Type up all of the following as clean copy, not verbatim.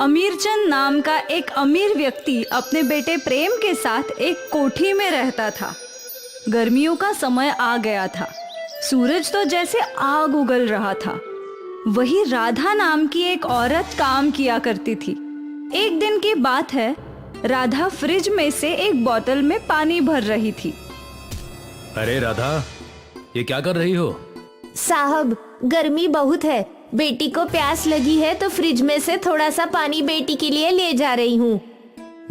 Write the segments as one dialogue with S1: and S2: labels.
S1: अमीरचंद नाम का एक अमीर व्यक्ति अपने बेटे प्रेम के साथ एक कोठी में रहता था। गर्मियों का समय आ गया था। सूरज तो जैसे आग उगल रहा था। वही राधा नाम की एक औरत काम किया करती थी। एक दिन की बात है, राधा फ्रिज में से एक बोतल में पानी भर रही थी।
S2: अरे राधा, ये क्या कर रही हो?
S3: साहब, गर्मी बहुत है, बेटी को प्यास लगी है तो फ्रिज में से थोड़ा सा पानी बेटी के लिए ले जा रही हूँ।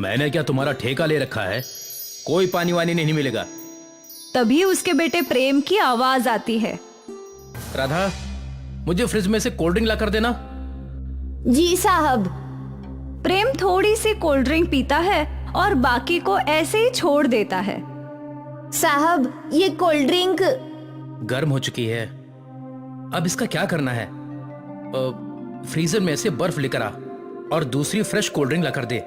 S2: मैंने क्या तुम्हारा ठेका ले रखा है? कोई पानी वानी नहीं मिलेगा।
S1: तभी उसके बेटे प्रेम की आवाज आती है।
S2: राधा, मुझे फ्रिज में से कोल्ड ड्रिंक ला कर देना।
S3: जी साहब।
S1: प्रेम थोड़ी सी कोल्ड ड्रिंक पीता है और बाकी को ऐसे ही छोड़ देता है।
S3: साहब, ये कोल्ड ड्रिंक
S2: गर्म हो चुकी है, अब इसका क्या करना है? फ्रीजर में से बर्फ लेकर आ और दूसरी फ्रेश कोल्ड ड्रिंक ला कर दे।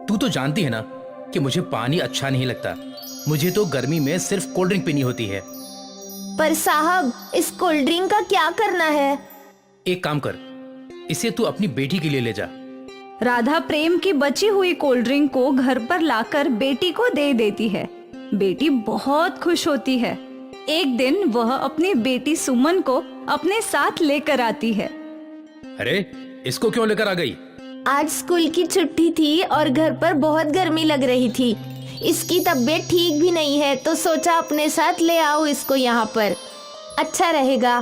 S2: तू तो जानती है ना कि मुझे पानी अच्छा नहीं लगता। मुझे तो गर्मी में सिर्फ कोल्ड ड्रिंक पीनी होती है।
S3: पर साहब, इस कोल्ड ड्रिंक का क्या करना है?
S2: एक काम कर, इसे तू अपनी बेटी के लिए ले जा।
S1: राधा प्रेम की बची हुई कोल्ड ड्रिंक को घर पर लाकर बेटी को दे देती है। बेटी बहुत खुश होती है। एक दिन वह अपनी बेटी सुमन को अपने साथ लेकर आती है।
S2: अरे, इसको क्यों लेकर आ गई?
S3: आज स्कूल की छुट्टी थी और घर पर बहुत गर्मी लग रही थी। इसकी तबीयत ठीक भी नहीं है तो सोचा अपने साथ ले आओ इसको यहाँ पर, अच्छा रहेगा।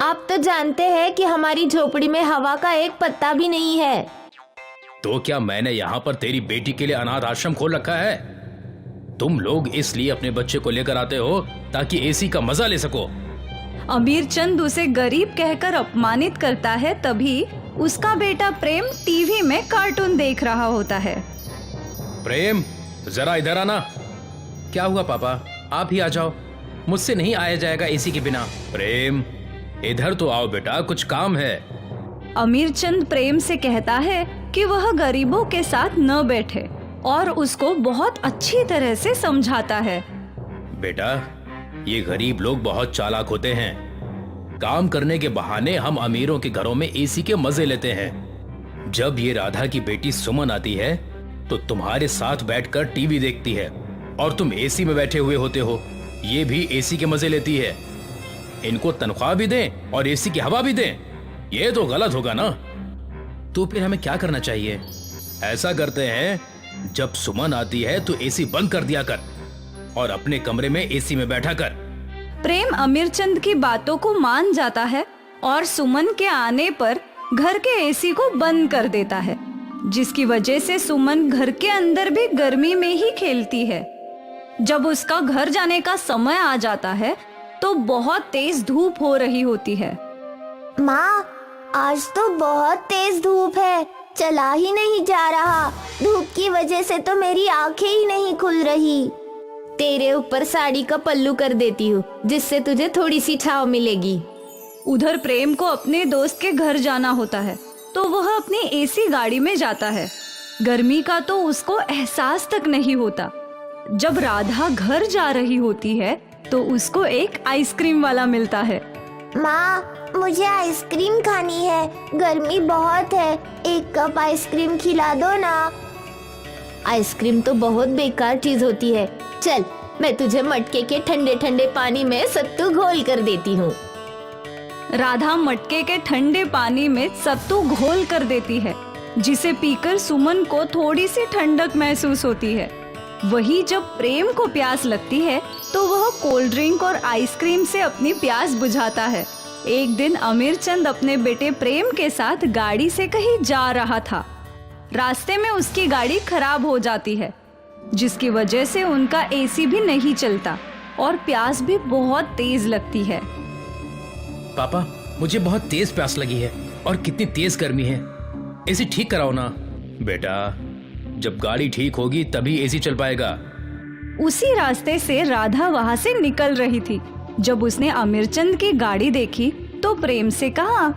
S3: आप तो जानते हैं कि हमारी झोपड़ी में हवा का एक पत्ता भी नहीं है।
S2: तो क्या मैंने यहाँ पर तेरी बेटी के लिए अनाथ आश्रम खोल रखा है? तुम लोग इसलिए अपने बच्चे को लेकर आते हो ताकि एसी का मजा ले सको।
S1: अमीरचंद उसे गरीब कहकर अपमानित करता है। तभी उसका बेटा प्रेम टीवी में कार्टून देख रहा होता है।
S2: प्रेम, जरा इधर आना। क्या हुआ पापा? आप ही आ जाओ, मुझसे नहीं आया जाएगा एसी के बिना। प्रेम, इधर तो आओ बेटा, कुछ काम है।
S1: अमीरचंद प्रेम से कहता है कि वह गरीबों के साथ न बैठे और उसको बहुत अच्छी तरह से समझाता है।
S2: बेटा, ये गरीब लोग बहुत चालाक होते हैं। काम करने के बहाने हम अमीरों के घरों में एसी के मजे लेते हैं। जब ये राधा की बेटी सुमन आती है तो तुम्हारे साथ बैठकर टीवी देखती है और तुम एसी में बैठे हुए होते हो। ये भी एसी के मजे लेती है। इनको तनख्वाह भी दें और एसी की हवा भी दें, ये तो गलत होगा ना। तो फिर हमें क्या करना चाहिए? ऐसा करते हैं, जब सुमन आती है तो एसी बंद कर दिया कर और अपने कमरे में एसी में बैठा कर।
S1: प्रेम अमीरचंद की बातों को मान जाता है और सुमन के आने पर घर के एसी को बंद कर देता है, जिसकी वजह से सुमन घर के अंदर भी गर्मी में ही खेलती है। जब उसका घर जाने का समय आ जाता है तो बहुत तेज धूप हो रही होती है।
S3: माँ, आज तो बहुत तेज धूप है, चला ही नहीं जा रहा। धूप की वजह से तो मेरी आंखें ही नहीं खुल रही। तेरे ऊपर साड़ी का पल्लू कर देती हूँ, जिससे तुझे थोड़ी सी छांव मिलेगी।
S1: उधर प्रेम को अपने दोस्त के घर जाना होता है तो वह अपनी एसी गाड़ी में जाता है। गर्मी का तो उसको एहसास तक नहीं होता। जब राधा घर जा रही होती है तो उसको एक आइसक्रीम वाला मिलता है।
S3: माँ, मुझे आइसक्रीम खानी है, गर्मी बहुत है, एक कप आइसक्रीम खिला दो ना। आइसक्रीम तो बहुत बेकार चीज होती है। चल, मैं तुझे मटके के ठंडे ठंडे पानी में सत्तू घोल कर देती हूँ।
S1: राधा मटके के ठंडे पानी में सत्तू घोल कर देती है, जिसे पीकर सुमन को थोड़ी सी ठंडक महसूस होती है। वही जब प्रेम को प्यास लगती है तो वह कोल्ड ड्रिंक और आइसक्रीम से अपनी प्यास बुझाता है। एक दिन अमीरचंद अपने बेटे प्रेम के साथ गाड़ी से कहीं जा रहा था। रास्ते में उसकी गाड़ी खराब हो जाती है, जिसकी वजह से उनका एसी भी नहीं चलता और प्यास भी बहुत तेज लगती है।
S2: पापा, मुझे बहुत तेज प्यास लगी है और कितनी तेज गर्मी है। एसी ठीक कराओ ना। बेटा, जब गाड़ी ठीक होगी तभी एसी चल पाएगा।
S1: उसी रास्ते से राधा वहां से निकल रही थी। जब उसने अमीरचंद की गाड़ी देखी तो प्रेम से कहा,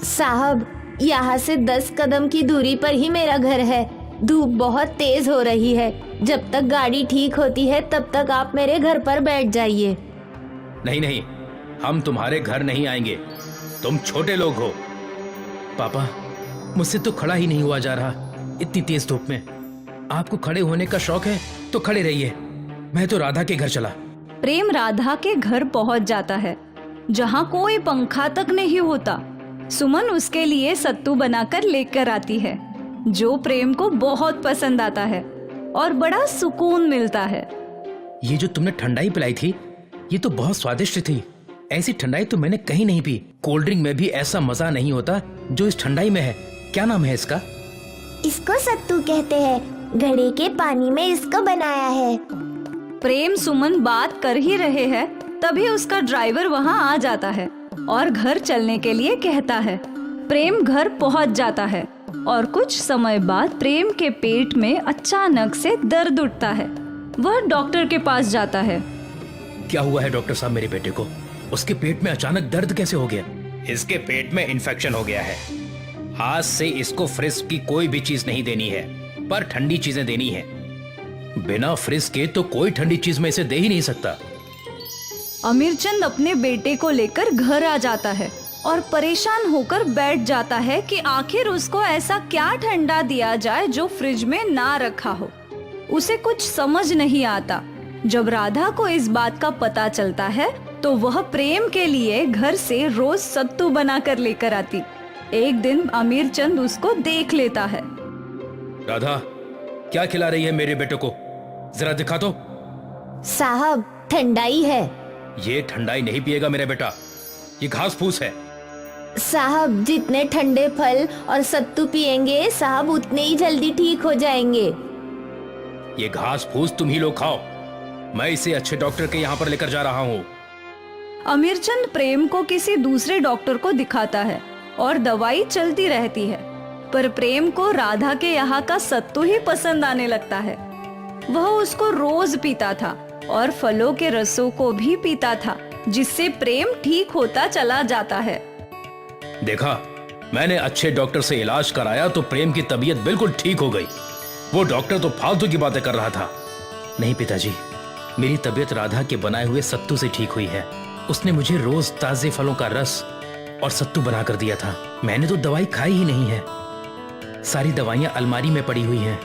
S3: साहब, यहाँ से 10 कदम की दूरी पर ही मेरा घर है। धूप बहुत तेज हो रही है। जब तक गाड़ी ठीक होती है तब तक आप मेरे घर पर बैठ जाइए।
S2: नहीं नहीं, हम तुम्हारे घर नहीं आएंगे, तुम छोटे लोग हो। पापा, मुझसे तो खड़ा ही नहीं हुआ जा रहा इतनी तेज धूप में। आपको खड़े होने का शौक है तो खड़े रहिए, मैं तो राधा के घर चला।
S1: प्रेम राधा के घर पहुंच जाता है, जहां कोई पंखा तक नहीं होता। सुमन उसके लिए सत्तू बनाकर लेकर आती है, जो प्रेम को बहुत पसंद आता है और बड़ा सुकून मिलता है।
S2: ये जो तुमने ठंडाई पिलाई थी, ये तो बहुत स्वादिष्ट थी। ऐसी ठंडाई तो मैंने कहीं नहीं पी। कोल्ड ड्रिंक में भी ऐसा मजा नहीं होता जो इस ठंडाई में है। क्या नाम है इसका?
S4: इसको सत्तू कहते हैं, घड़े के पानी में इसको बनाया है।
S1: प्रेम सुमन बात कर ही रहे हैं, तभी उसका ड्राइवर वहां आ जाता है और घर चलने के लिए कहता है। प्रेम घर पहुंच जाता है और कुछ समय बाद प्रेम के पेट में अचानक से दर्द उठता है। वह डॉक्टर के पास जाता है।
S2: क्या हुआ है डॉक्टर साहब मेरे बेटे को? उसके पेट में अचानक दर्द कैसे हो गया? इसके पेट में इन्फेक्शन हो गया है। आज से इसको फ्रिज की कोई भी चीज नहीं देनी है, पर ठंडी चीजें देनी है। बिना फ्रिज के तो कोई ठंडी चीज में इसे दे ही नहीं सकता।
S1: अमीरचंद अपने बेटे को लेकर घर आ जाता है और परेशान होकर बैठ जाता है कि आखिर उसको ऐसा क्या ठंडा दिया जाए जो फ्रिज में ना रखा हो। उसे कुछ समझ नहीं आता। जब राधा को इस बात का पता चलता है तो वह प्रेम के लिए घर से रोज सत्तू बनाकर लेकर आती। एक दिन अमीरचंद उसको देख लेता है।
S2: राधा, क्या खिला रही है मेरे बेटे को? जरा दिखा तो।
S4: साहब, ठंडाई है।
S2: ये ठंडाई नहीं पिएगा मेरा बेटा, ये घास फूस है।
S4: साहब, जितने ठंडे फल और सत्तू पिएंगे साहब उतने ही जल्दी ठीक हो जाएंगे।
S2: ये घास फूस तुम ही लोग खाओ, मैं इसे अच्छे डॉक्टर के यहाँ पर लेकर जा रहा हूँ।
S1: अमीरचंद प्रेम को किसी दूसरे डॉक्टर को दिखाता है और दवाई चलती रहती है, पर प्रेम को राधा के यहाँ का सत्तू ही पसंद आने लगता है। वह उसको रोज पीता था और फलों के रसों को भी पीता था, जिससे प्रेम ठीक होता चला जाता है।
S2: देखा, मैंने अच्छे डॉक्टर से इलाज कराया तो प्रेम की तबीयत बिल्कुल ठीक हो गई। वो डॉक्टर तो फालतू की बातें कर रहा था। नहीं पिताजी, मेरी तबीयत राधा के बनाए हुए सत्तू से ठीक हुई है। उसने मुझे रोज ताजे फलों का रस और सत्तू बना कर दिया था। मैंने तो दवाई खाई ही नहीं है। सारी दवाइयां अलमारी में पड़ी हुई हैं।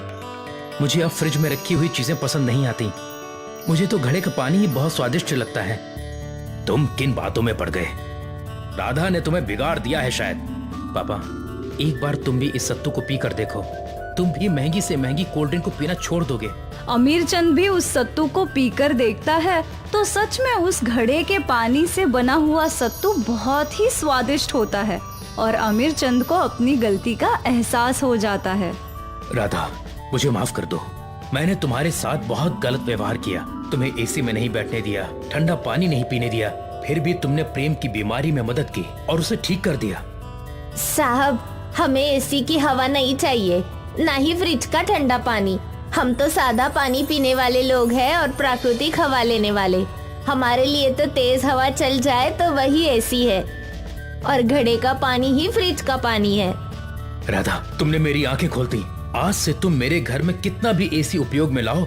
S2: मुझे अब फ्रिज में रखी हुई चीजें पसंद नहीं आती। मुझे तो घड़े का पानी ही बहुत स्वादिष्ट लगता है। तुम किन बातों में पड़ गए? राधा ने तुम्हें बिगाड़ दिया है शायद। पापा, एक बार तुम भी इस सत्तू को पी कर देखो, तुम भी महंगी से महंगी कोल्ड ड्रिंक को पीना छोड़ दोगे।
S1: अमीरचंद भी उस सत्तू को पीकर देखता है तो सच में उस घड़े के पानी से बना हुआ सत्तू बहुत ही स्वादिष्ट होता है और अमीरचंद को अपनी गलती का एहसास हो जाता है।
S2: राधा, मुझे माफ कर दो। मैंने तुम्हारे साथ बहुत गलत व्यवहार किया। तुम्हें एसी में नहीं बैठने दिया, ठंडा पानी नहीं पीने दिया, फिर भी तुमने प्रेम की बीमारी में मदद की और उसे ठीक कर दिया।
S4: साहब, हमें एसी की हवा नहीं चाहिए, ना ही फ्रिज का ठंडा पानी। हम तो सादा पानी पीने वाले लोग हैं और प्राकृतिक हवा लेने वाले। हमारे लिए तो तेज हवा चल जाए तो वही एसी है और घड़े का पानी ही फ्रिज का पानी है।
S2: राधा, तुमने मेरी आंखें खोल दी। आज से तुम मेरे घर में कितना भी एसी उपयोग में लाओ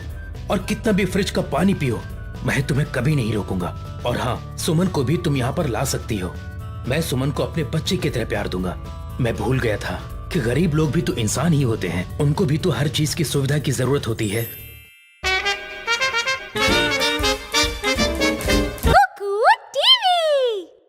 S2: और कितना भी फ्रिज का पानी पियो, मैं तुम्हें कभी नहीं रोकूंगा। और हाँ, सुमन को भी तुम यहाँ पर ला सकती हो। मैं सुमन को अपने बच्चे की तरह प्यार दूंगा। मैं भूल गया था कि गरीब लोग भी तो इंसान ही होते हैं, उनको भी तो हर चीज की सुविधा की जरूरत होती है।